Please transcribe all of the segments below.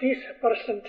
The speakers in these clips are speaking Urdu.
30%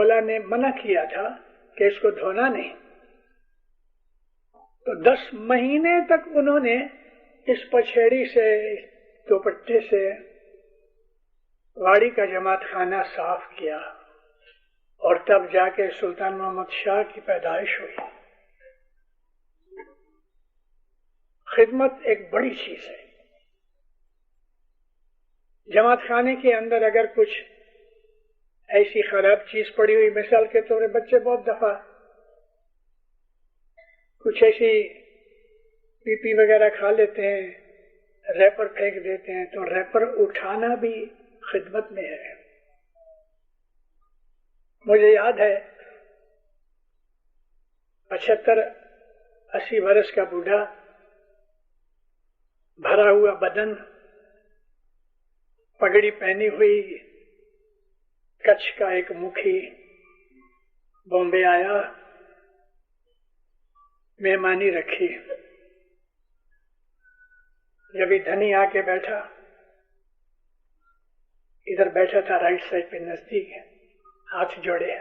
مولا نے منع کیا تھا کہ اس کو دھونا نہیں، تو 10 مہینے تک انہوں نے اس پچھیڑی سے، دوپٹے سے واڑی کا جماعت خانہ صاف کیا، اور تب جا کے سلطان محمد شاہ کی پیدائش ہوئی۔ خدمت ایک بڑی چیز ہے۔ جماعت خانے کے اندر اگر کچھ ایسی خراب چیز پڑی ہوئی، مثال کے طور پر بچے بہت دفعہ کچھ ایسی پی پی وغیرہ کھا لیتے ہیں، ریپر پھینک دیتے ہیں، تو ریپر اٹھانا بھی خدمت میں ہے۔ مجھے یاد ہے 75-80 برس کا بوڑھا، بھرا ہوا بدن، پگڑی پہنی ہوئی، کچھ کا ایک مکھی بامبے آیا، مہمانی رکھی۔ جب یہ دھنی آ کے بیٹھا، ادھر بیٹھا تھا رائٹ سائڈ پہ نزدیک، ہاتھ جوڑے،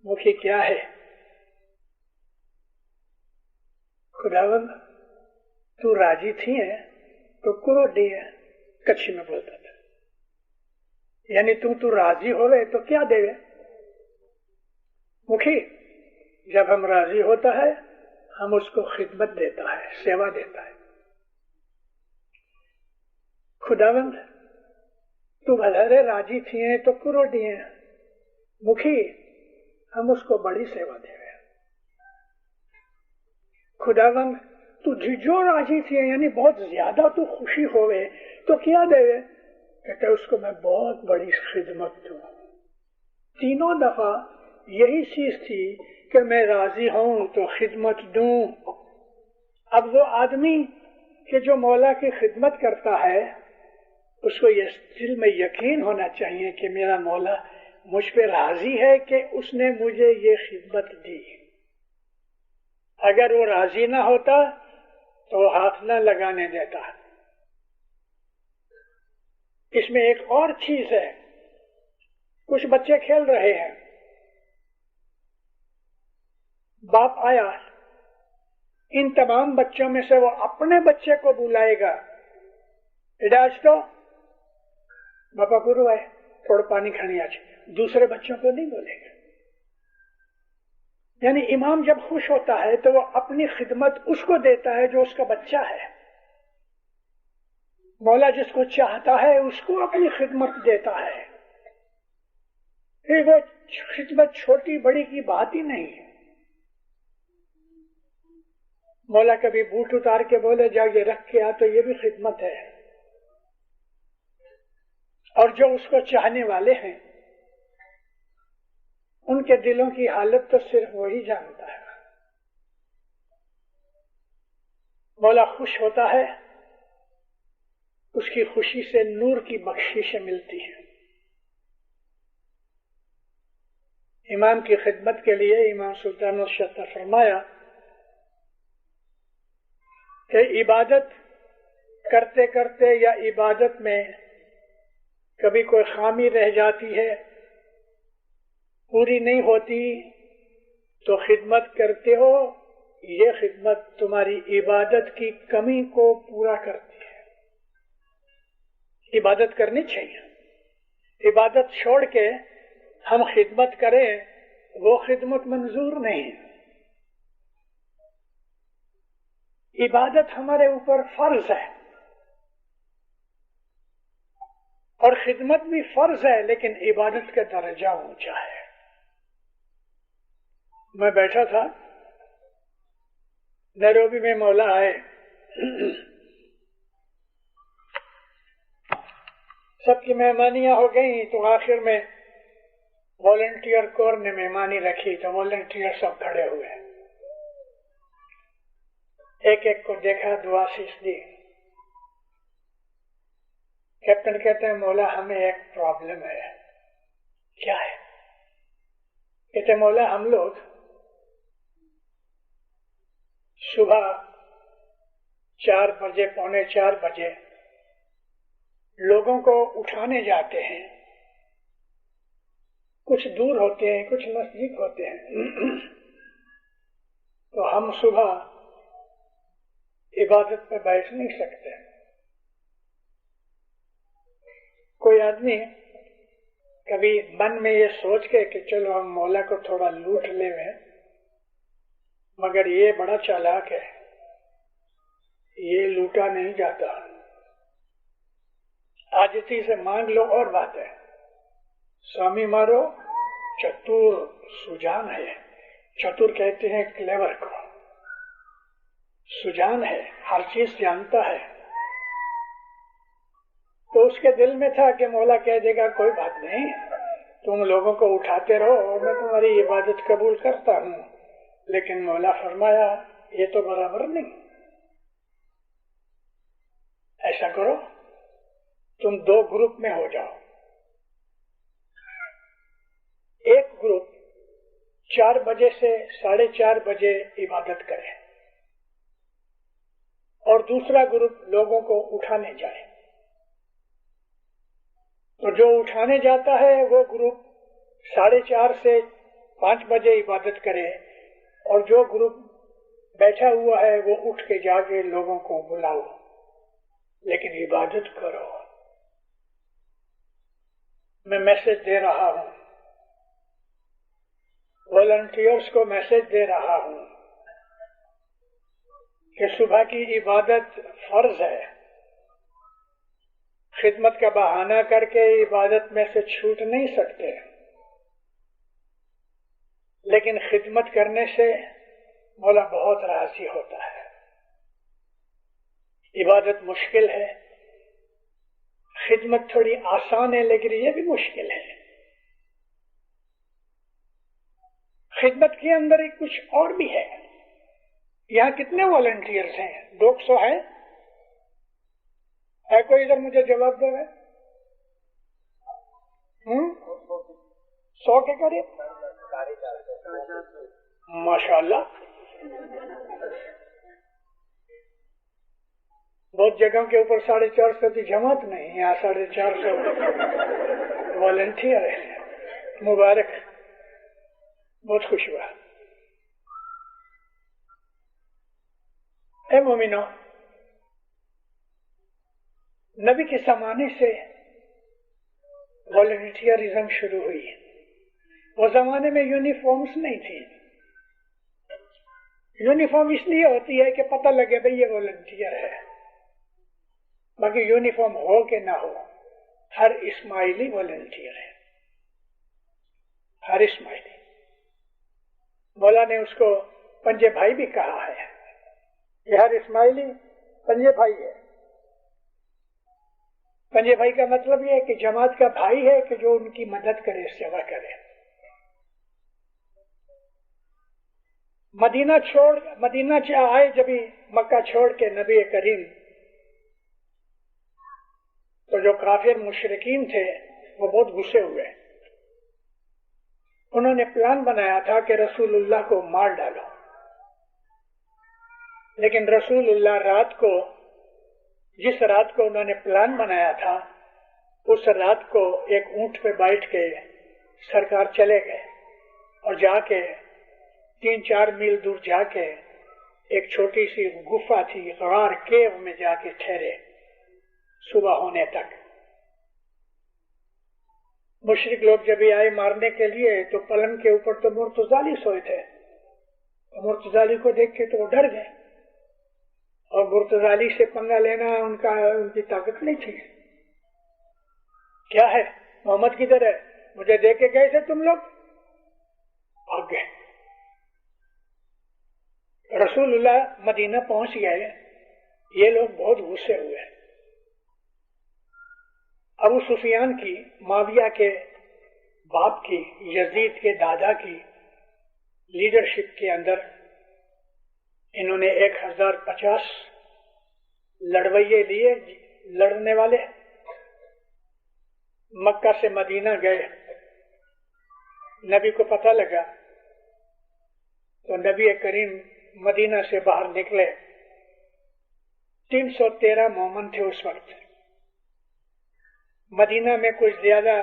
مکھی کیا ہے؟ خداوند تو راضی تھی ہے تو کرو دی ہے، کچھ میں بولتا تھا، یعنی تو راضی ہوئے تو کیا دے گے؟ مکھی جب ہم راضی ہوتا ہے ہم اس کو خدمت دیتا ہے، سیوا دیتا ہے۔ خداوند تو بھلے راضی تھی ہیں تو کرو دیے، مکھی ہم اس کو بڑی سیوا دے گئے۔ خداوند تو جو راضی تھی ہیں، یعنی بہت زیادہ تو خوشی ہوئے تو کیا دے گئے؟ کہتے اس کو میں بہت بڑی خدمت دوں۔ تینوں دفعہ یہی چیز تھی کہ میں راضی ہوں تو خدمت دوں۔ اب وہ آدمی کہ جو مولا کی خدمت کرتا ہے، اس کو یہ دل میں یقین ہونا چاہیے کہ میرا مولا مجھ پہ راضی ہے کہ اس نے مجھے یہ خدمت دی۔ اگر وہ راضی نہ ہوتا تو وہ ہاتھ نہ لگانے دیتا۔ اس میں ایک اور چیز ہے، کچھ بچے کھیل رہے ہیں، باپ آیا، ان تمام بچوں میں سے وہ اپنے بچے کو بلائے گا، اڈاج تو باپا گرو ہے تھوڑا پانی کھانی آج، دوسرے بچوں کو نہیں بولے گا۔ یعنی امام جب خوش ہوتا ہے تو وہ اپنی خدمت اس کو دیتا ہے جو اس کا بچہ ہے۔ مولا جس کو چاہتا ہے اس کو اپنی خدمت دیتا ہے۔ وہ خدمت چھوٹی بڑی کی بات ہی نہیں ہے۔ مولا کبھی بوٹ اتار کے بولے جاؤ یہ رکھ کے آ، تو یہ بھی خدمت ہے۔ اور جو اس کو چاہنے والے ہیں ان کے دلوں کی حالت تو صرف وہی جانتا ہے۔ مولا خوش ہوتا ہے، اس کی خوشی سے نور کی بخششیں ملتی ہیں۔ امام کی خدمت کے لیے امام سلطان الشت نے فرمایا کہ عبادت کرتے کرتے یا عبادت میں کبھی کوئی خامی رہ جاتی ہے، پوری نہیں ہوتی، تو خدمت کرتے ہو، یہ خدمت تمہاری عبادت کی کمی کو پورا کرتی ہے۔ عبادت کرنی چاہیے۔ عبادت چھوڑ کے ہم خدمت کریں، وہ خدمت منظور نہیں۔ عبادت ہمارے اوپر فرض ہے، اور خدمت بھی فرض ہے، لیکن عبادت کا درجہ اونچا ہے۔ میں بیٹھا تھا نیروبی میں، مولا آئے، سب کی مہمانیاں ہو گئیں، تو آخر میں والنٹیئر کور نے مہمانی رکھی، تو والنٹیئر سب کھڑے ہوئے، ایک ایک کو دیکھا، دعا سیکھ دی۔ کیپٹن کہتے ہیں مولا ہمیں ایک پرابلم ہے۔ کیا ہے؟ کہتے مولا ہم لوگ صبح 4 بجے، پونے 4 بجے لوگوں کو اٹھانے جاتے ہیں، کچھ دور ہوتے ہیں، کچھ نزدیک ہوتے ہیں، تو ہم صبح عبادت میں بیٹھ نہیں سکتے۔ کوئی آدمی کبھی من میں یہ سوچ کے کہ چلو ہم مولا کو تھوڑا لوٹ لے ہوئے، مگر یہ بڑا چالاک ہے، یہ لوٹا نہیں جاتا، عاجزی سے مانگ لو اور بات ہے۔ سوامی مارو چتور سجان ہے، چتور کہتے ہیں کلیور کو، سجان ہے، ہر چیز جانتا ہے۔ تو اس کے دل میں تھا کہ مولا کہہ دے گا کوئی بات نہیں، تم لوگوں کو اٹھاتے رہو اور میں تمہاری عبادت قبول کرتا ہوں، لیکن مولا فرمایا یہ تو برابر نہیں، ایسا کرو تم دو گروپ میں ہو جاؤ، ایک گروپ 4 بجے سے 4:30 بجے عبادت کرے اور دوسرا گروپ لوگوں کو اٹھانے جائے۔ تو جو اٹھانے جاتا ہے وہ گروپ 4:30 سے 5 بجے عبادت کرے، اور جو گروپ بیٹھا ہوا ہے وہ اٹھ کے جا کے لوگوں کو بلاؤ، لیکن عبادت کرو۔ میں میسج دے رہا ہوں، والنٹیئرز کو میسج دے رہا ہوں کہ صبح کی عبادت فرض ہے، خدمت کا بہانہ کر کے عبادت میں سے چھوٹ نہیں سکتے، لیکن خدمت کرنے سے مولا بہت راضی ہوتا ہے۔ عبادت مشکل ہے، خدمت تھوڑی آسان ہے، لیکن یہ بھی مشکل ہے۔ خدمت کے اندر ایک کچھ اور بھی ہے۔ یہاں کتنے والنٹیئرز ہیں؟ 200 ہیں؟ ہے کوئی ادھر مجھے جواب دے رہے؟ 100 کے قریب؟ ماشاءاللہ، بہت جگہوں کے اوپر 450 کی جماعت نہیں، یہاں 450 والنٹیئر ہیں۔ مبارک، بہت خوش ہوا۔ اے مومنو، نبی کے زمانے سے والنٹیئرزم شروع ہوئی۔ وہ زمانے میں یونیفارمز نہیں تھی۔ یونیفارم اس لیے ہوتی ہے کہ پتہ لگے بھئی یہ والنٹیئر ہے، باقی یونیفارم ہو کہ نہ ہو، ہر اسماعیلی والنٹیئر ہے، ہر اسماعیلی۔ مولا نے اس کو پنجے بھائی بھی کہا ہے، یہ ہر اسماعیلی پنجے بھائی ہے۔ پنجے بھائی کا مطلب یہ ہے کہ جماعت کا بھائی ہے کہ جو ان کی مدد کرے، سیوا کرے۔ مدینہ آئے جبھی مکہ چھوڑ کے نبی کریم، تو جو کافر مشرکین تھے وہ بہت غصے ہوئے۔ انہوں نے پلان بنایا تھا کہ رسول اللہ کو مار ڈالو، لیکن رسول اللہ جس رات کو انہوں نے پلان بنایا تھا، اس رات کو ایک اونٹ پہ بیٹھ کے سرکار چلے گئے اور جا کے 3-4 میل دور جا کے ایک چھوٹی سی گفا تھی، غار کیو میں جا کے ٹھہرے صبح ہونے تک۔ مشرک لوگ جب آئے مارنے کے لیے تو پلنگ کے اوپر تو مرتضالی سوئے تھے، مرتضالی کو دیکھ کے تو وہ ڈر گئے، اور مرتضالی سے پنگا لینا ان کی طاقت نہیں تھی۔ کیا ہے محمد کدھر ہے؟ مجھے دیکھ کے گئے تھے تم لوگ، بھاگ گئے۔ رسول اللہ مدینہ پہنچ گئے، یہ لوگ بہت غصے ہوئے۔ ابو سفیان کی، معاویہ کے باپ کی، یزید کے دادا کی لیڈرشپ کے اندر انہوں نے 1050 لڑویے لیے، لڑنے والے، مکہ سے مدینہ گئے۔ نبی کو پتہ لگا تو نبی کریم مدینہ سے باہر نکلے۔ 313 مومن تھے اس وقت۔ مدینہ میں کچھ زیادہ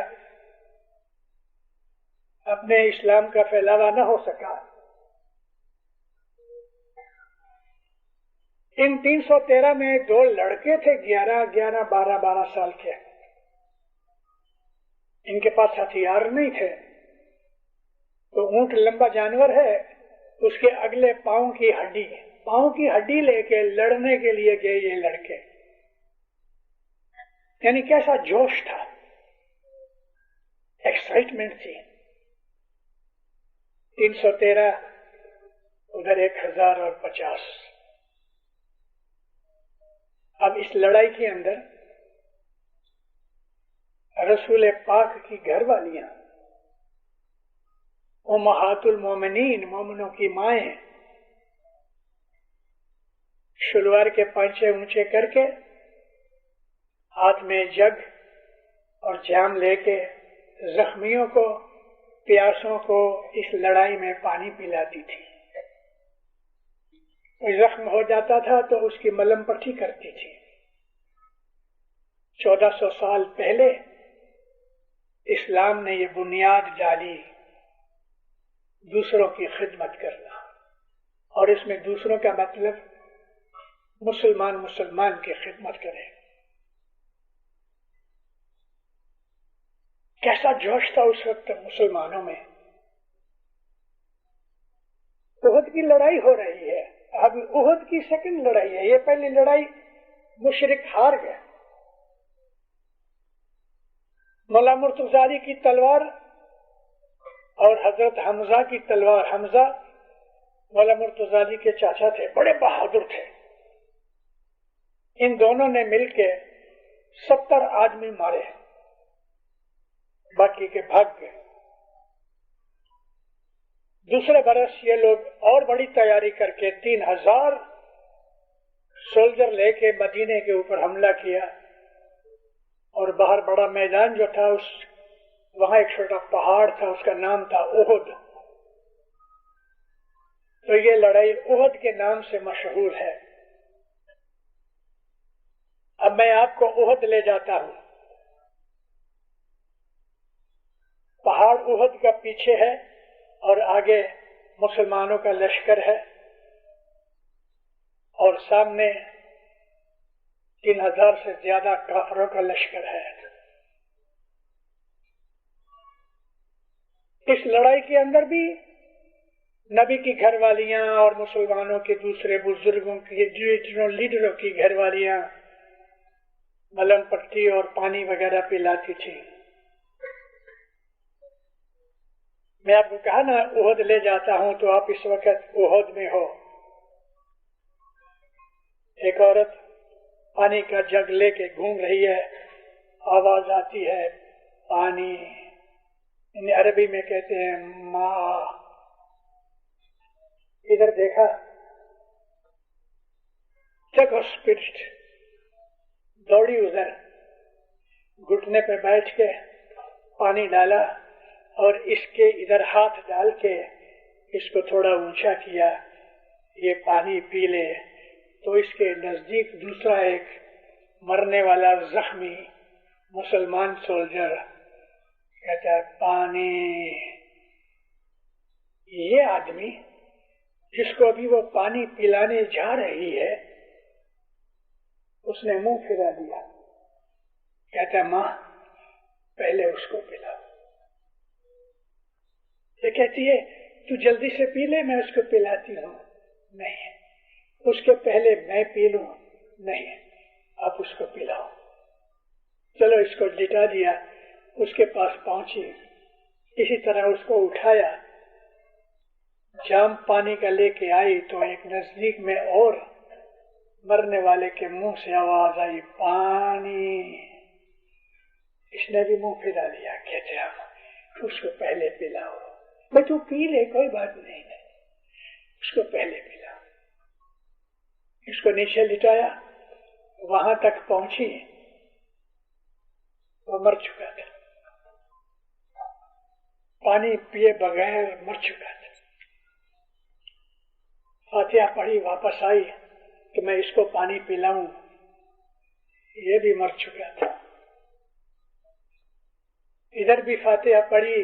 اپنے اسلام کا پھیلاوا نہ ہو سکا. ان 313 میں 2 لڑکے تھے 12 سال کے. ان کے پاس ہتھیار نہیں تھے. تو اونٹ لمبا جانور ہے، اس کے اگلے پاؤں کی ہڈی لے کے لڑنے کے لیے گئے یہ لڑکے. یعنی کیسا جوش تھا، ایکسائٹمنٹ تھی. 313 ادھر 1050. اب اس لڑائی کے اندر رسول پاک کی گھر والیاں، امہات المومنین، مومنوں کی مائیں، شلوار کے پانچے اونچے کر کے ہاتھ میں جگ اور جام لے کے زخمیوں کو، پیاسوں کو اس لڑائی میں پانی پلاتی تھی. کوئی زخم ہو جاتا تھا تو اس کی ملم پٹی کرتی تھی. 1400 سال پہلے اسلام نے یہ بنیاد ڈالی دوسروں کی خدمت کرنا. اور اس میں دوسروں کا مطلب مسلمان کی خدمت کرے. کیسا جوش تھا اس وقت مسلمانوں میں. احد کی لڑائی ہو رہی ہے، اب احد کی سیکنڈ لڑائی ہے. یہ پہلی لڑائی مشرک ہار گئے. مولا مرتضی کی تلوار اور حضرت حمزہ کی تلوار. حمزہ مولا مرتضی کے چاچا تھے، بڑے بہادر تھے. ان دونوں نے مل کے 70 آدمی مارے، باقی کے بھاگ گئے. دوسرے برس یہ لوگ اور بڑی تیاری کر کے 3000 سولجر لے کے مدینے کے اوپر حملہ کیا. اور باہر بڑا میدان جو تھا، وہاں ایک چھوٹا پہاڑ تھا، اس کا نام تھا احد. تو یہ لڑائی احد کے نام سے مشہور ہے. اب میں آپ کو احد لے جاتا ہوں. پہاڑ احد کا پیچھے ہے اور آگے مسلمانوں کا لشکر ہے اور سامنے 3000 سے زیادہ کافروں کا لشکر ہے. اس لڑائی کے اندر بھی نبی کی گھر والیاں اور مسلمانوں کے دوسرے بزرگوں کی، لیڈروں کی گھر والیاں ملم پٹی اور پانی وغیرہ پلاتی تھی. میں آپ کو کہا نا احد لے جاتا ہوں، تو آپ اس وقت احد میں ہو. ایک عورت پانی کا جگ لے کے گھوم رہی ہے، آواز آتی ہے پانی، انہیں عربی میں کہتے ہیں ماں. ادھر دیکھا، جگ اور اسپرٹ دوڑی ادھر، گھٹنے پہ بیٹھ کے پانی ڈالا اور اس کے ادھر ہاتھ ڈال کے اس کو تھوڑا اونچا کیا، یہ پانی پی لے. تو اس کے نزدیک دوسرا ایک مرنے والا زخمی مسلمان سولجر کہتا ہے پانی. یہ آدمی جس کو ابھی وہ پانی پلانے جا رہی ہے، اس نے منہ پھرا دیا. کہتا ہے ماں پہلے اس کو پلاؤ. یہ کہتی ہے تو جلدی سے پی لے، میں اس کو پلاتی ہوں. نہیں، اس کے پہلے میں پی لوں. نہیں، آپ اس کو پلاؤ. چلو اس کو لٹا دیا، اس کے پاس پہنچی، اسی طرح اس کو اٹھایا، جام پانی کا لے کے آئی تو ایک نزدیک میں اور مرنے والے کے منہ سے آواز آئی پانی. اس نے بھی منہ پھرا لیا. کہتے ہیں اس کو پہلے پلاؤ. میں تو پی لے، کوئی بات نہیں ہے، اس کو پہلے پلاؤ. اس کو نیچے لٹایا، وہاں تک پہنچی، وہ مر چکا تھا، پانی پیے بغیر مر چکا تھا. فاتحہ پڑھی، واپس آئی کہ میں اس کو پانی پلاؤں، یہ بھی مر چکا تھا. ادھر بھی فاتحہ پڑھی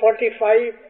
45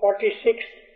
46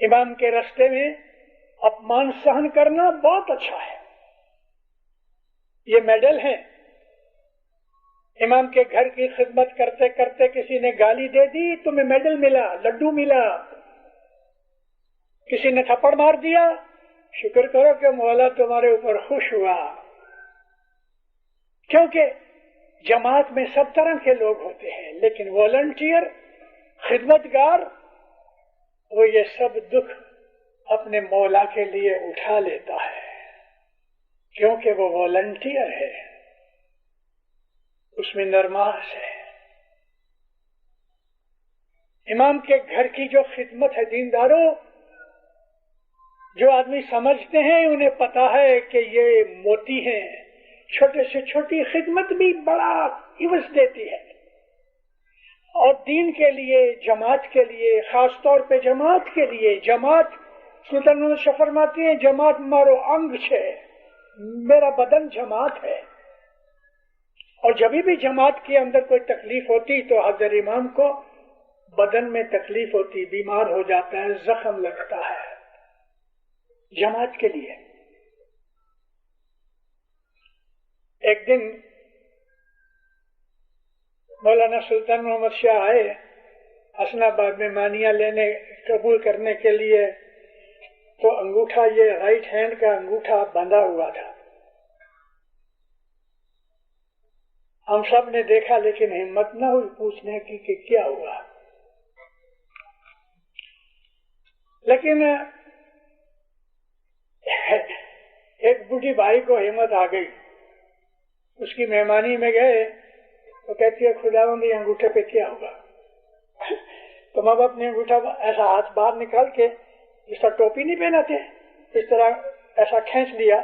امام کے راستے میں اپمان سہن کرنا بہت اچھا ہے، یہ میڈل ہے۔ امام کے گھر کی خدمت کرتے کرتے کسی نے گالی دے دی، تمہیں میڈل ملا، لڈو ملا۔ کسی نے تھپڑ مار دیا، شکر کرو کہ مولا تمہارے اوپر خوش ہوا، کیونکہ جماعت میں سب طرح کے لوگ ہوتے ہیں، لیکن والنٹیئر، خدمتگار، وہ یہ سب دکھ اپنے مولا کے لیے اٹھا لیتا ہے، کیونکہ وہ والنٹیئر ہے، اس میں نرماس ہے۔ امام کے گھر کی جو خدمت ہے، دینداروں، جو آدمی سمجھتے ہیں انہیں پتا ہے کہ یہ موتی ہیں، چھوٹے سے چھوٹی خدمت بھی بڑا عوض دیتی ہے، اور دین کے لیے، جماعت کے لیے، خاص طور پہ جماعت کے لیے، جماعت سلطان محمد شاہ فرماتے ہیں جماعت مارو انگ چھے، میرا بدن جماعت ہے، اور جب بھی جماعت کے اندر کوئی تکلیف ہوتی تو حضرت امام کو بدن میں تکلیف ہوتی، بیمار ہو جاتا ہے، زخم لگتا ہے جماعت کے لیے۔ ایک دن مولانا سلطان محمد شاہ آئے حسن آباد میں مانیہ لینے قبول کرنے کے لیے، تو انگوٹھا، یہ رائٹ ہینڈ کا انگوٹھا بندھا ہوا تھا۔ ہم سب نے دیکھا لیکن ہمت نہ ہوئی پوچھنے کی کہ کیا ہوا، لیکن ایک بوڑھی بھائی کو ہمت آ گئی، اس کی مہمانی میں گئے، وہ کہتی ہے خداوند یہ انگوٹھے پہ کیا ہوگا؟ تو ماں باپ نے انگوٹھا ایسا ہاتھ باہر نکال کے، جس طرح ٹوپی نہیں پہناتے، اس طرح ایسا کھینچ لیا۔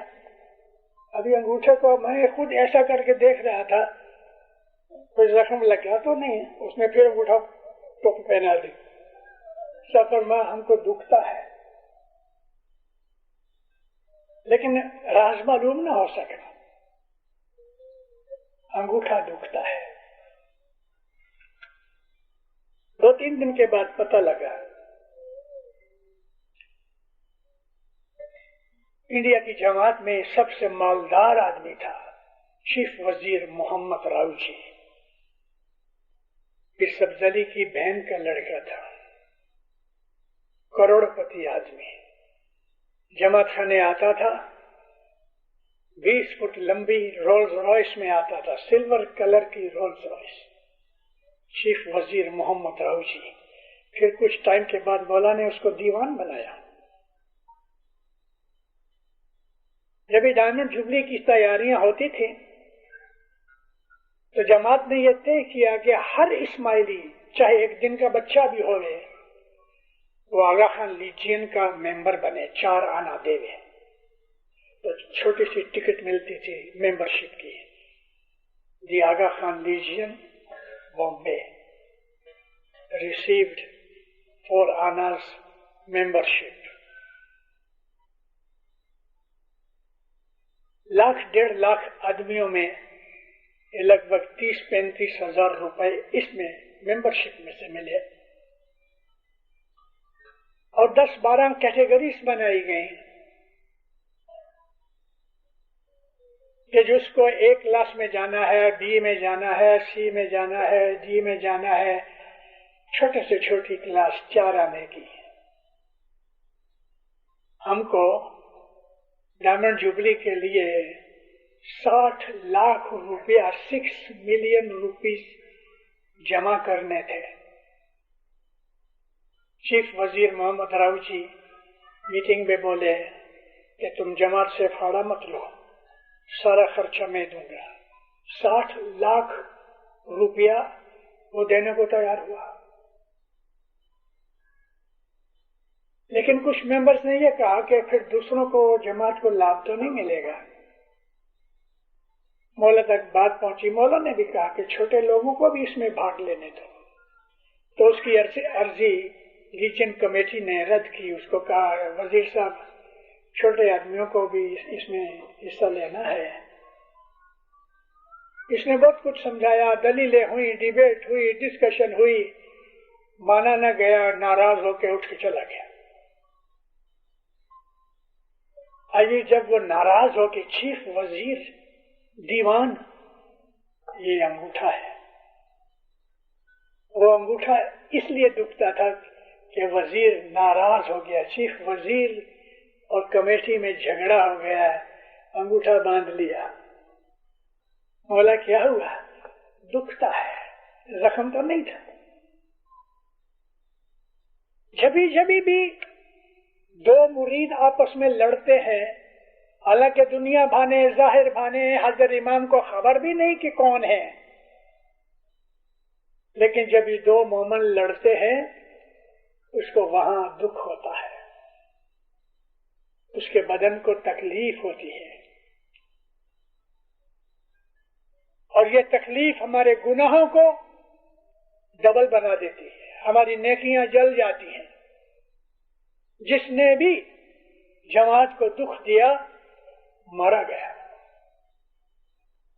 ابھی انگوٹھے کو میں خود ایسا کر کے دیکھ رہا تھا، کوئی زخم لگا تو نہیں، اس نے پھر انگوٹھا ٹوپی پہنا دی۔ سفر میں ہم کو دکھتا ہے، لیکن راز معلوم نہ ہو سکا، انگوٹھا دکھتا ہے۔ 2-3 دن کے بعد پتہ لگا انڈیا کی جماعت میں سب سے مالدار آدمی تھا چیف وزیر محمد راؤ جی، بشپ زلی کی بہن کا لڑکا تھا، کروڑ پتی آدمی، جماعت خانے آتا تھا، 20 فٹ لمبی رولز رائس میں آتا تھا، سلور کلر کی رولز رائس، چیف وزیر محمد راؤ جی۔ پھر کچھ ٹائم کے بعد مولا نے اس کو دیوان بنایا۔ جب ڈائمنڈ جبلی کی تیاریاں ہوتی تھی تو جماعت نے یہ طے کیا کہ ہر اسماعیلی چاہے ایک دن کا بچہ بھی ہوئے وہ آغا خان لیجین کا ممبر بنے، 4 آنا دے گے، تو چھوٹی سی ٹکٹ ملتی تھی ممبرشپ کی، دی آغا خان لیجین بامبے ریسیوڈ 4 آناز ممبرشپ۔ 1.5 لاکھ آدمیوں میں لگ بھگ 30-35 ہزار روپے اس میں ممبرشپ میں سے ملے، اور 10-12 کیٹیگریز بنائی گئی کہ جس کو A کلاس میں جانا ہے، B میں جانا ہے، C میں جانا ہے، D میں جانا ہے، چھوٹے سے چھوٹی کلاس 4 آنے کی۔ ہم کو ڈائمنڈ جوبلی کے لیے 60 لاکھ روپیہ 6 ملین روپیز جمع کرنے تھے۔ چیف وزیر محمد راؤ جی میٹنگ میں بولے کہ تم جماعت سے پھاڑا مت لو، سارا خرچہ میں دوں گا۔ 60 لاکھ روپیہ وہ دینے کو تیار ہوا، لیکن کچھ ممبرز نے یہ کہا کہ پھر دوسروں کو، جماعت کو لابھ تو نہیں ملے گا۔ مولا تک بات پہنچی، مولا نے بھی کہا کہ چھوٹے لوگوں کو بھی اس میں بھاگ لینے دو، تو اس کی عرضی لیجن کمیٹی نے رد کی، اس کو کہا وزیر صاحب چھوٹے آدمیوں کو بھی اس میں حصہ لینا ہے۔ اس نے بہت کچھ سمجھایا، دلیلیں ہوئی، ڈیبیٹ ہوئی، ڈسکشن ہوئی، مانا نہ گیا، ناراض ہو کے اٹھ کے چلا گیا۔ آئیے جب وہ ناراض ہو کہ چیف وزیر دیوان، یہ انگوٹھا ہے، وہ انگوٹھا اس لیے دکھتا تھا کہ وزیر ناراض ہو گیا، چیف وزیر اور کمیٹی میں جھگڑا ہو گیا، انگوٹھا باندھ لیا۔ مولا کیا ہوا؟ دکھتا ہے، زخم تو نہیں تھا۔ جبھی بھی دو مرید آپس میں لڑتے ہیں، حالانکہ دنیا بھانے ظاہر بھانے حضرت امام کو خبر بھی نہیں کہ کون ہے، لیکن جب یہ دو مومن لڑتے ہیں اس کو وہاں دکھ ہوتا ہے، اس کے بدن کو تکلیف ہوتی ہے، اور یہ تکلیف ہمارے گناہوں کو ڈبل بنا دیتی ہے، ہماری نیکیاں جل جاتی ہیں۔ جس نے بھی جماعت کو دکھ دیا مارا گیا،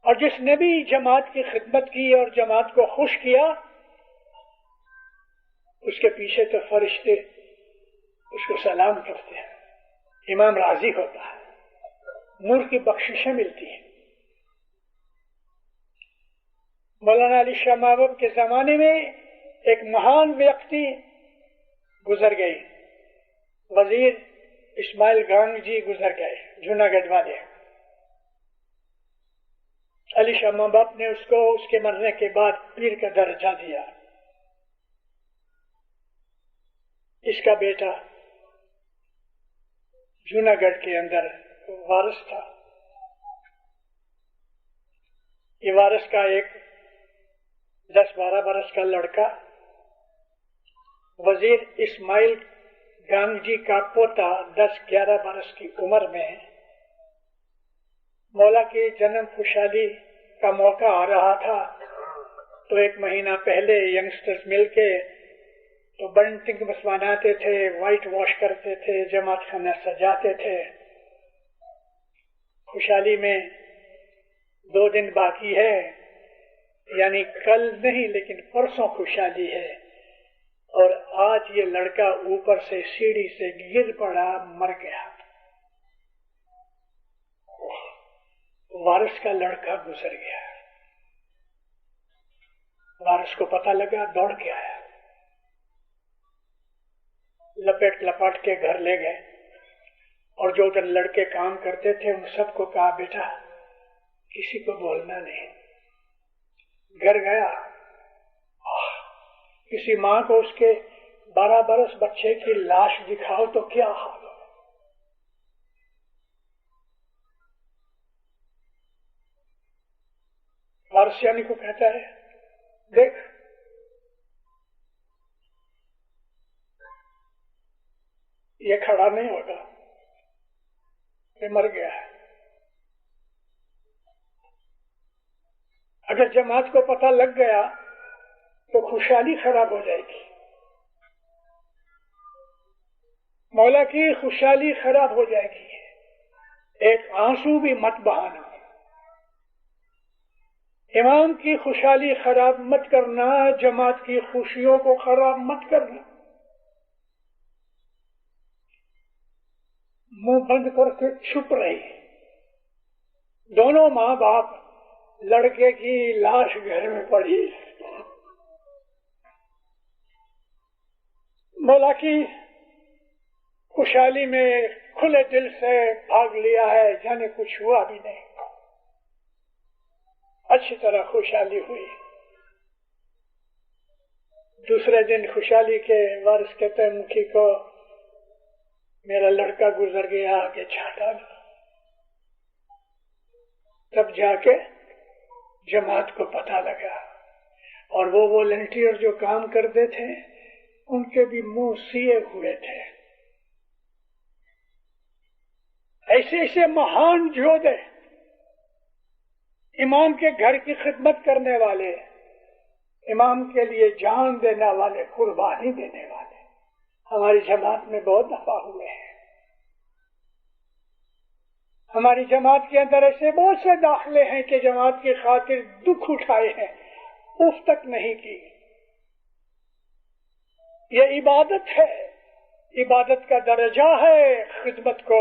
اور جس نے بھی جماعت کی خدمت کی اور جماعت کو خوش کیا، اس کے پیچھے تو فرشتے اس کو سلام کرتے ہیں، امام راضی ہوتا ہے، نور کی بخششیں ملتی ہیں۔ مولانا علی شاہ محبوب کے زمانے میں ایک مہان ویکتی گزر گئے، وزیر اسماعیل گانگ جی گزر گئے، جوناگڑھ والے۔ علی شاہ محبوب نے اس کو اس کے مرنے کے بعد پیر کا درجہ دیا۔ اس کا بیٹا جوناگڑھ کے اندر وارث تھا۔ یہ وارث کا ایک 10-12 برس کا لڑکا وزیر اسماعیل گانگ جی کا پوتا 10-11 برس کی عمر میں مولا کی جنم خوشحالی کا موقع آ رہا تھا، تو ایک مہینہ پہلے ینگسٹرز مل کے تو بنٹنگ بناتے تھے، وائٹ واش کرتے تھے، جماعت خانہ سجاتے تھے۔ خوشحالی میں 2 دن باقی ہے، یعنی کل نہیں لیکن پرسوں خوشحالی ہے، اور آج یہ لڑکا اوپر سے سیڑھی سے گر پڑا، مر گیا۔ وارث کا لڑکا گزر گیا۔ وارث کو پتہ لگا، دوڑ کے آیا، لپیٹ لپاٹ کے گھر لے گئے، اور جو ادھر لڑکے کام کرتے تھے ان سب کو کہا بیٹا کسی کو بولنا نہیں۔ گھر گیا، کسی ماں کو اس کے 12 برس بچے کی لاش دکھاؤ تو کیا حال ہو۔ وارثیانی کو کہتا ہے دیکھ یہ کھڑا نہیں ہوگا، یہ مر گیا ہے۔ اگر جماعت کو پتہ لگ گیا تو خوشحالی خراب ہو جائے گی، مولا کی خوشحالی خراب ہو جائے گی۔ ایک آنسو بھی مت بہانا، امام کی خوشحالی خراب مت کرنا، جماعت کی خوشیوں کو خراب مت کرنا۔ منہ بند کر کے چھپ رہی۔ دونوں ماں باپ، لڑکے کی لاش گھر میں پڑی، مولا کی خوشحالی میں کھلے دل سے بھاگ لیا ہے، جانے کچھ ہوا بھی نہیں، اچھی طرح خوشحالی ہوئی۔ دوسرے دن خوشحالی کے وارث کہتے ہیں مکھی کو میرا لڑکا گزر گیا، آگے چھاٹا۔ تب جا کے جماعت کو پتہ لگا، اور وہ والنٹیئر جو کام کرتے تھے ان کے بھی منہ سیے ہوئے تھے۔ ایسے ایسے مہان جودھے، امام کے گھر کی خدمت کرنے والے، امام کے لیے جان دینے والے، قربانی دینے والے ہماری جماعت میں بہت دفعہ ہوئے ہیں۔ ہماری جماعت کے اندر ایسے بہت سے داخلے ہیں کہ جماعت کی خاطر دکھ اٹھائے ہیں، اف تک نہیں کی۔ یہ عبادت ہے، عبادت کا درجہ ہے خدمت کو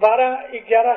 12-11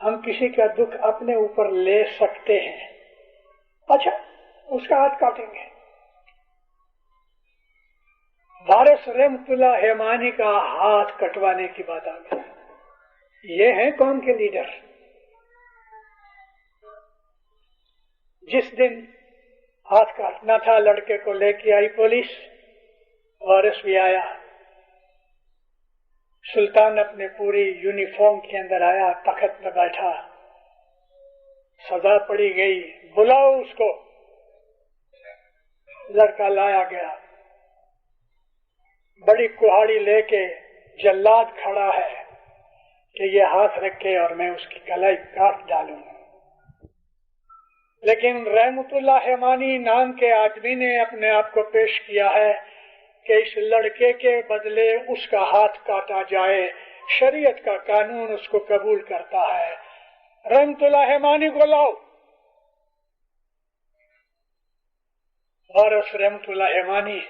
ہم کسی کا دکھ اپنے اوپر لے سکتے ہیں. اچھا اس کا ہاتھ کاٹیں گے. وارث رحمت اللہ حمانی کا ہاتھ کٹوانے کی بات آ گئی. یہ ہیں قوم کے لیڈر. جس دن ہاتھ کاٹنا تھا لڑکے کو لے کے آئی پولیس. وارث بھی آیا. سلطان اپنے پوری یونیفارم کے اندر آیا, تخت پہ بیٹھا. سزا پڑی گئی. بلاؤ اس کو. لڑکا لایا گیا. بڑی کہاڑی لے کے جلاد کھڑا ہے کہ یہ ہاتھ رکھے اور میں اس کی کلائی کاٹ ڈالوں. لیکن رحمت اللہ حمانی نام کے آدمی نے اپنے آپ کو پیش کیا ہے کہ اس لڑکے کے بدلے اس کا ہاتھ کاٹا جائے. شریعت کا قانون اس کو قبول کرتا ہے. رحمت اللہ حمانی کو لاؤ. وارث رحمت اللہ حمانی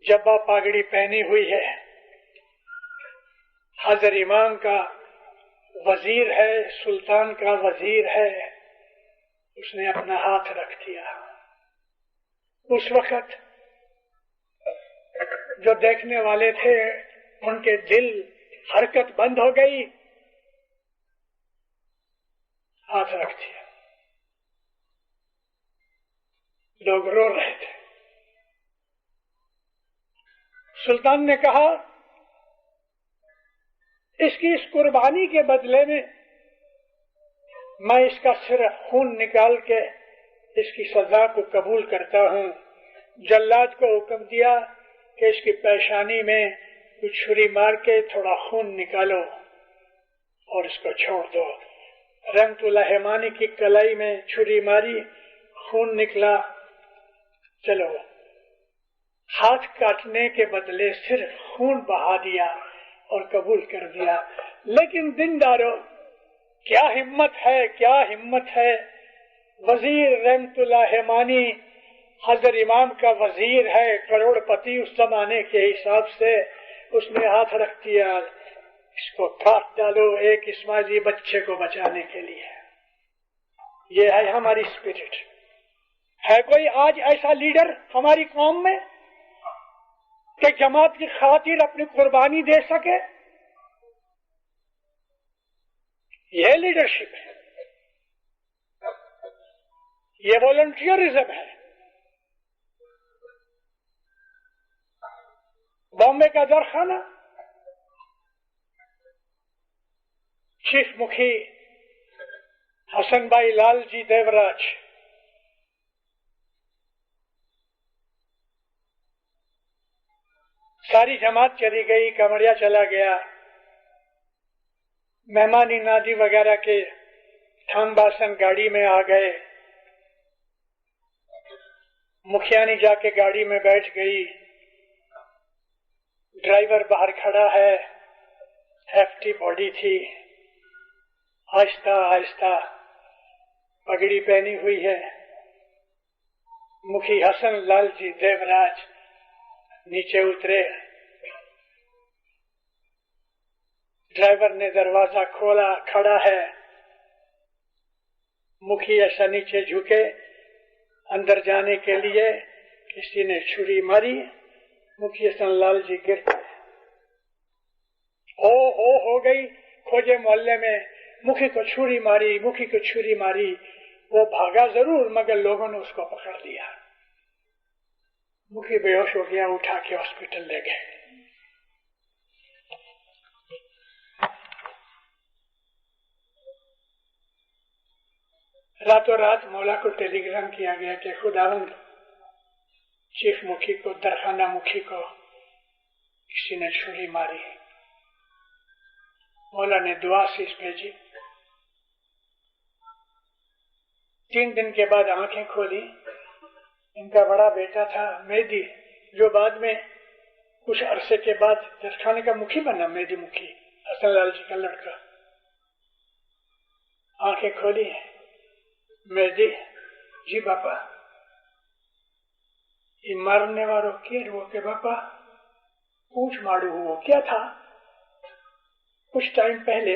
جبہ پگڑی پہنی ہوئی ہے, حضر امام کا وزیر ہے, سلطان کا وزیر ہے. اس نے اپنا ہاتھ رکھ دیا. اس وقت جو دیکھنے والے تھے ان کے دل حرکت بند ہو گئی. ہاتھ رکھ دیا. لوگ رو رہے تھے. سلطان نے کہا اس کی اس قربانی کے بدلے میں اس کا صرف خون نکال کے اس کی سزا کو قبول کرتا ہوں. جلاد کو حکم دیا کہ اس کی پیشانی میں کچھ چھری مار کے تھوڑا خون نکالو اور اس کو چھوڑ دو. رحمت اللہ حمانی کی کلائی میں چھری ماری, خون نکلا. چلو, ہاتھ کاٹنے کے بدلے صرف خون بہا دیا اور قبول کر دیا. لیکن دینداروں, کیا ہمت ہے, کیا ہمت ہے. وزیر رحمت اللہ حمانی حضر امام کا وزیر ہے, کروڑ پتی اس زمانے کے حساب سے. اس نے ہاتھ رکھ دیا, اس کو کاٹ ڈالو ایک اسماعیلی بچے کو بچانے کے لیے. یہ ہے ہماری اسپرٹ. ہے کوئی آج ایسا لیڈر ہماری قوم میں کہ جماعت کی خاطر اپنی قربانی دے سکے؟ یہ لیڈرشپ ہے, یہ والنٹیئرزم ہے. بامبے کا درخانہ, چیف مکھی حسن بھائی لال جی دیوراج ساری جماعت چلی گئی, کمریا چلا گیا. مہمانی نادی وغیرہ کے تھام باسن گاڑی میں آ گئے. مکھیانی جا کے گاڑی میں بیٹھ گئی. ڈرائیور باہر کھڑا ہے, ہیفٹی باڈی تھی, آہستہ آہستہ پگڑی پہنی ہوئی ہے. مکھی حسن لال جی دیوراج نیچے اترے. ڈرائیور نے دروازہ کھولا, کھڑا ہے. مکھی ایسا نیچے جھکے اندر جانے کے لیے, کسی نے چھری ماری. مکھی حسن لال جی گر گئے. ہو گئی کھوجے محلے میں, مکھی کو چھری ماری, مکھی کو چھری ماری. وہ بھاگا ضرور مگر لوگوں نے اس کو پکڑ لیا. مکھی بے ہوش ہو گیا, اٹھا کے ہاسپٹل لے گئے. راتوں رات مولا کو ٹیلی گرام کیا گیا کہ خداوند چیف مکھی کو, درخانہ مکھی کو کسی نے چھری ماری. مولا نے دعا سیس بھیجی. 3 دن کے بعد آنکھیں کھولی. ان کا بڑا بیٹا تھا مہدی, جو بعد میں کچھ عرصے کے بعد درخانے کا مکھی بنا. مہدی مکھی حسن لال جی کا لڑکا. آنکھیں کھولی. مہدی, جی باپا. یہ مارنے والوں کی رو کے باپا پوچھ مارو ہو کیا تھا. کچھ ٹائم پہلے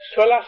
16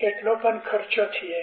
કેટલો પણ ખર્ચો થયે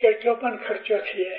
કેટલો પણ ખર્ચો થયે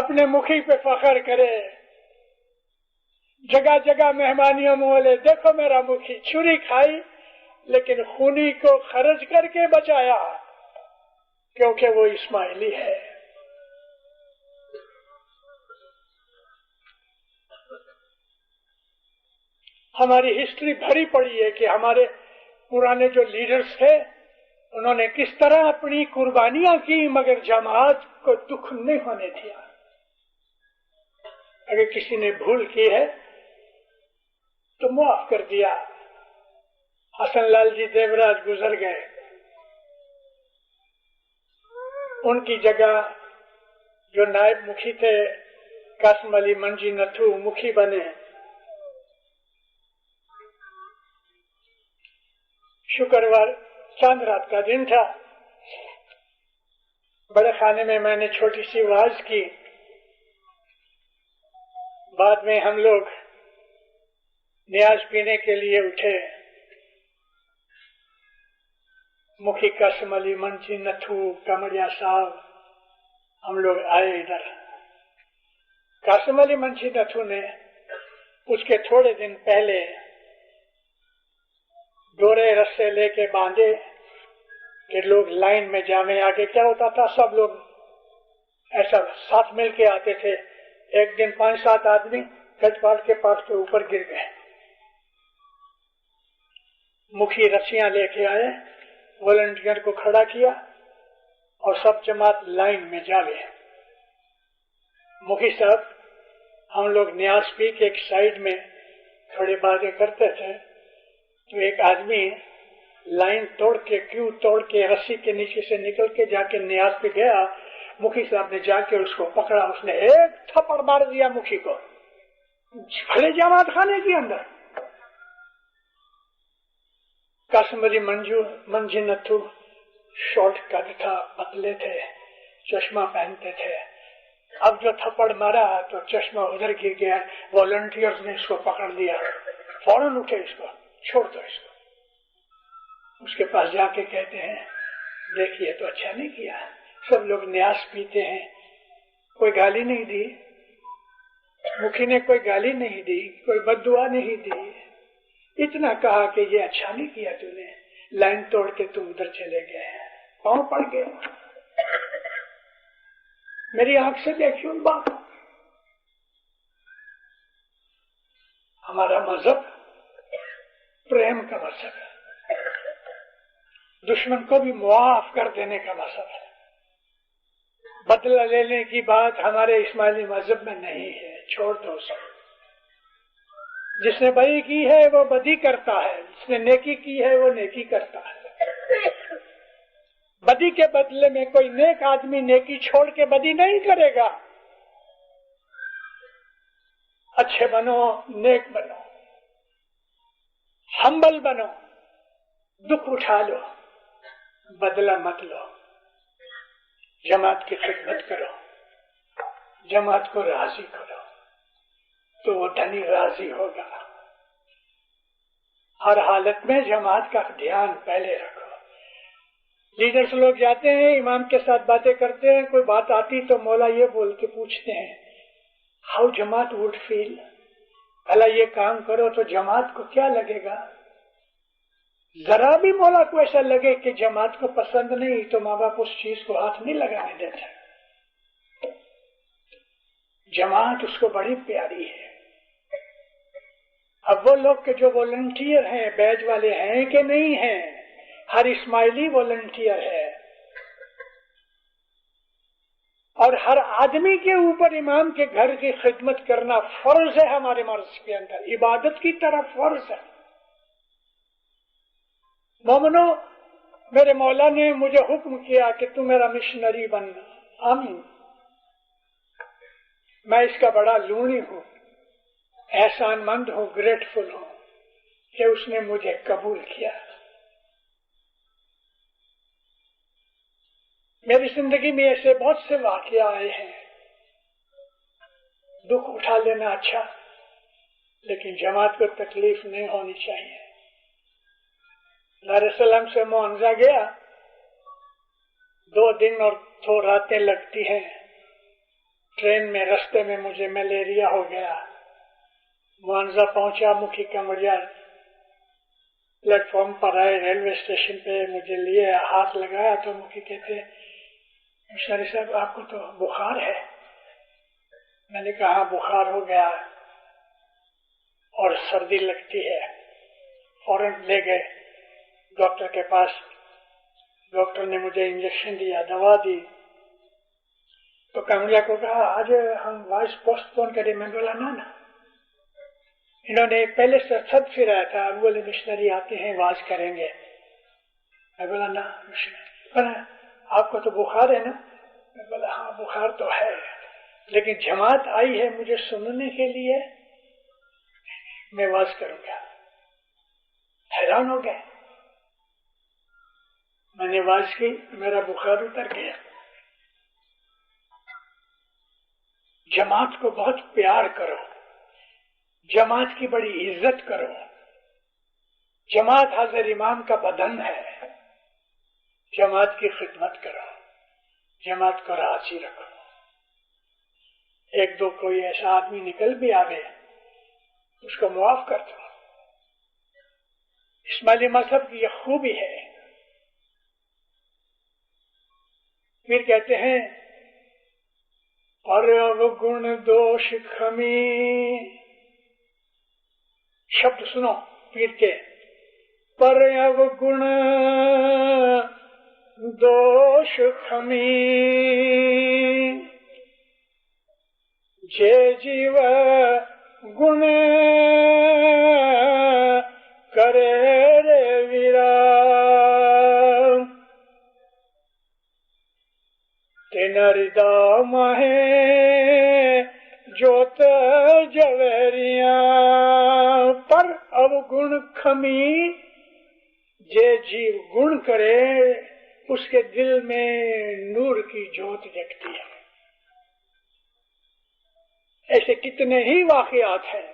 اپنے مکھی پہ فخر کرے، جگہ جگہ مہمانیوں میں بولے دیکھو میرا مکھی، چھری کھائی لیکن خونی کو خرچ کر کے بچایا، کیونکہ وہ اسماعیلی ہے۔ ہماری ہسٹری بھری پڑی ہے کہ ہمارے پرانے جو لیڈرز تھے انہوں نے کس طرح اپنی قربانیاں کی، مگر جماعت کو دکھ نہیں ہونے دیا۔ اگر کسی نے بھول کی ہے تو معاف کر دیا۔ حسن لال جی دیوراج گزر گئے، ان کی جگہ جو نائب مکھی تھے قاسم علی منجی نتھو مکھی بنے۔ شکروار چاند رات کا دن تھا، بڑے خانے میں نے چھوٹی سی واز کی۔ بعد میں ہم لوگ نیاز پینے کے لیے اٹھے، مکھی قاسم علی منجی نتھو، کمریا صاحب، ہم لوگ آئے ادھر۔ قاسم علی منجی نتھو نے اس کے تھوڑے دن پہلے ڈورے رسے لے کے باندھے کہ لوگ لائن میں جامے۔ آگے کیا ہوتا تھا، سب لوگ ایسا ساتھ مل کے آتے تھے۔ ایک دن 5-7 آدمی گج پاٹ کے پاس کے اوپر گر گئے۔ مکھی رسیاں لے کے آئے، والنٹیئر کو کھڑا کیا اور سب جماعت لائن میں جا گئے۔ مکھی صاحب ہم لوگ نیاز پی کے ایک سائڈ میں تھوڑی باتیں کرتے تھے، تو ایک آدمی لائن توڑ کے رسی کے نیچے سے نکل کے جا کے نیاز پہ گیا۔ مکھی صاحب نے جا کے اس کو پکڑا، اس نے ایک تھپڑ مار دیا مکھی کو، کھڑے جماعت خانے کے اندر۔ قاسم علی منجی نتھو شارٹ کٹ تھا، پتلے تھے، چشمہ پہنتے تھے۔ اب جو تھپڑ مارا تو چشمہ ادھر گر گیا، والنٹیئرز نے اس کو پکڑ لیا، فوراً اٹھے، اس کو چھوڑ دو اس کو۔ اس کے پاس جا کے کہتے ہیں دیکھیے تو اچھا نہیں کیا، سب لوگ نیاز پیتے ہیں، کوئی گالی نہیں دی، مکھی نے کوئی گالی نہیں دی، کوئی بد دعا نہیں دی، اتنا کہا کہ یہ اچھا نہیں کیا تو نے، لائن توڑ کے تم ادھر چلے گئے، پاؤں پڑ گئے۔ میری آنکھ سے دیکھیے ان بات۔ ہمارا مذہب پریم کا مذہب ہے، دشمن کو بھی معاف کر دینے کا مذہب ہے۔ بدلہ لینے کی بات ہمارے اسماعیلی مذہب میں نہیں ہے، چھوڑ دو سب۔ جس نے بدی کی ہے وہ بدی کرتا ہے، جس نے نیکی کی ہے وہ نیکی کرتا ہے۔ بدی کے بدلے میں کوئی نیک آدمی نیکی چھوڑ کے بدی نہیں کرے گا۔ اچھے بنو، نیک بنو، ہمبل بنو، دکھ اٹھا لو، بدلہ مت لو، جماعت کی خدمت کرو، جماعت کو راضی کرو تو وہ دھنی راضی ہوگا۔ ہر حالت میں جماعت کا دھیان پہلے رکھو۔ لیڈرز لوگ جاتے ہیں، امام کے ساتھ باتیں کرتے ہیں، کوئی بات آتی تو مولا یہ بول کے پوچھتے ہیں ہاؤ جماعت وڈ فیل، بھلا یہ کام کرو تو جماعت کو کیا لگے گا؟ ذرا بھی مولا کو ایسا لگے کہ جماعت کو پسند نہیں تو ماں باپ اس چیز کو ہاتھ نہیں لگانے دیتے۔ جماعت اس کو بڑی پیاری ہے۔ اب وہ لوگ کہ جو والنٹیئر ہیں، بیج والے ہیں کہ نہیں ہیں؟ ہر اسماعیلی والنٹیئر ہے، اور ہر آدمی کے اوپر امام کے گھر کی خدمت کرنا فرض ہے، ہمارے مرض کے اندر عبادت کی طرف فرض ہے۔ مومنو، میرے مولا نے مجھے حکم کیا کہ تم میرا مشنری بننا، آمین۔ میں اس کا بڑا لونی ہوں، احسان مند ہوں، گریٹفل ہوں کہ اس نے مجھے قبول کیا۔ میری زندگی میں ایسے بہت سے واقعہ آئے ہیں، دکھ اٹھا لینا اچھا، لیکن جماعت کو تکلیف نہیں ہونی چاہیے۔ علیہ السلام سے معاوضہ گیا، 2 دن اور 2 راتیں لگتی ہیں، ٹرین میں رستے میں مجھے ملیریا ہو گیا. معانزہ پہنچا, مکھی کمریا پلیٹ فارم پر آئے, ریلوے اسٹیشن پہ مجھے لیے, ہاتھ لگایا تو مکھی کہتے مشتری صاحب آپ کو تو بخار ہے. میں نے کہا بخار ہو گیا اور سردی لگتی ہے. فوراً لے گئے ڈاکٹر کے پاس. ڈاکٹر نے مجھے انجیکشن دیا, دوا دی. تو کمریا کو کہا آج ہم وائس پوسٹ پون کریں. میں بولا نا, انہوں نے پہلے سے سب پھرایا تھا. اب بولے مشنری آتے ہیں واز کریں گے. میں بولا نا, آپ کو تو بخار ہے نا. میں بولا ہاں بخار تو ہے, لیکن جماعت آئی ہے مجھے سننے کے لیے, میں واز کروں گا. حیران ہو گئے. میں نے واز کی, میرا بخار اتر گیا. جماعت کو بہت پیار کرو, جماعت کی بڑی عزت کرو. جماعت حضرت امام کا بدن ہے. جماعت کی خدمت کرو, جماعت کو راضی رکھو. ایک دو کوئی ایسا آدمی نکل بھی آوے اس کو معاف کر دو. اسماعیلی مذہب کی یہ خوبی ہے. پھر کہتے ہیں پر گن دوش خمی. شبد سنو پیر کے, پر گن دوش خمی جے جیو گن کرے رے ویرا. تین ردا ماہے جوت جویریاں. پر اب گن خمی جے جیو گن کرے اس کے دل میں نور کی جوت جگتی ہے. ایسے کتنے ہی واقعات ہیں.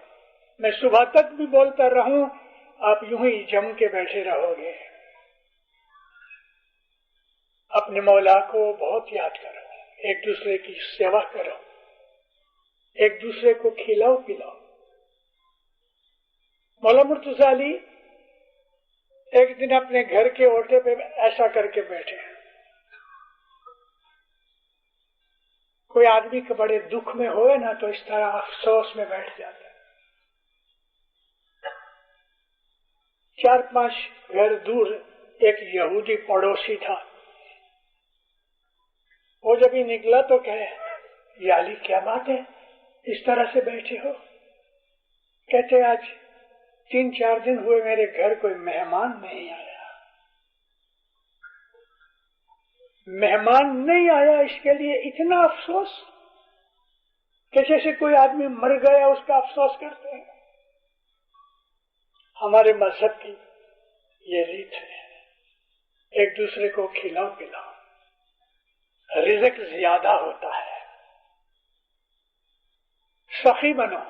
میں صبح تک بھی بولتا رہوں, آپ یوں ہی جم کے بیٹھے رہو گے. اپنے مولا کو بہت یاد کرو, ایک دوسرے کی سیوا کرو, ایک دوسرے کو کھلاؤ پلاؤ. مولا مرتضی علی ایک دن اپنے گھر کے اوٹے پہ ایسا کر کے بیٹھے. کوئی آدمی کے بڑے دکھ میں ہوئے نا تو اس طرح افسوس میں بیٹھ جاتا ہے. 4-5 گھر دور ایک یہودی پڑوسی تھا. وہ جب ہی نکلا تو کہے یا علی کیا بات ہے, اس طرح سے بیٹھے ہو؟ کہتے آج 3-4 دن ہوئے میرے گھر کوئی مہمان نہیں آیا. مہمان نہیں آیا اس کے لیے اتنا افسوس کہ جیسے کوئی آدمی مر گیا اس کا افسوس کرتے ہیں. ہمارے مذہب کی یہ ریت ہے, ایک دوسرے کو کھلاؤ پلاؤ. رزق زیادہ ہوتا ہے. سخی بنو,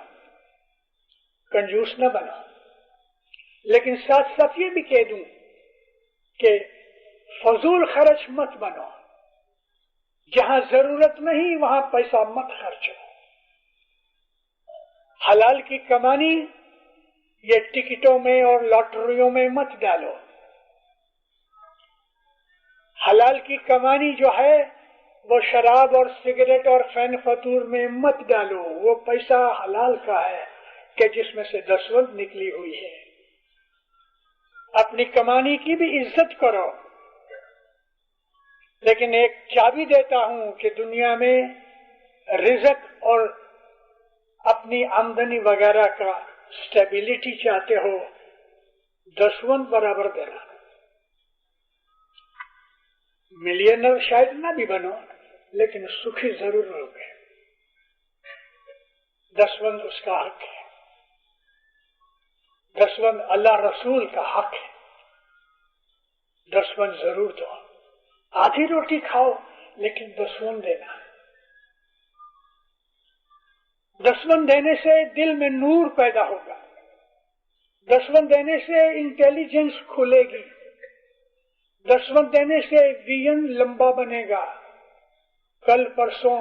کنجوس نہ بنو. لیکن ساتھ ساتھ یہ بھی کہہ دوں کہ فضول خرچ مت بنو. جہاں ضرورت نہیں وہاں پیسہ مت خرچو. حلال کی کمانی یہ ٹکٹوں میں اور لاٹریوں میں مت ڈالو. حلال کی کمانی جو ہے وہ شراب اور سگریٹ اور فین فطور میں مت ڈالو. وہ پیسہ حلال کا ہے کہ جس میں سے دسوند نکلی ہوئی ہے. اپنی کمانی کی بھی عزت کرو. لیکن ایک چابی دیتا ہوں کہ دنیا میں رزق اور اپنی آمدنی وغیرہ کا سٹیبلٹی چاہتے ہو, دسوند برابر دینا. ملینر شاید نہ بھی بنو لیکن سکھی ضرور ہوگے. دسوند اس کا حق ہے. دسوند اللہ رسول کا حق ہے. دسوند ضرور دو. آدھی روٹی کھاؤ لیکن دسوند دینا. دسوند دینے سے دل میں نور پیدا ہوگا. دسوند دینے سے انٹیلیجنس کھلے گی. دسوند دینے سے ویژن لمبا بنے گا. کل پرسوں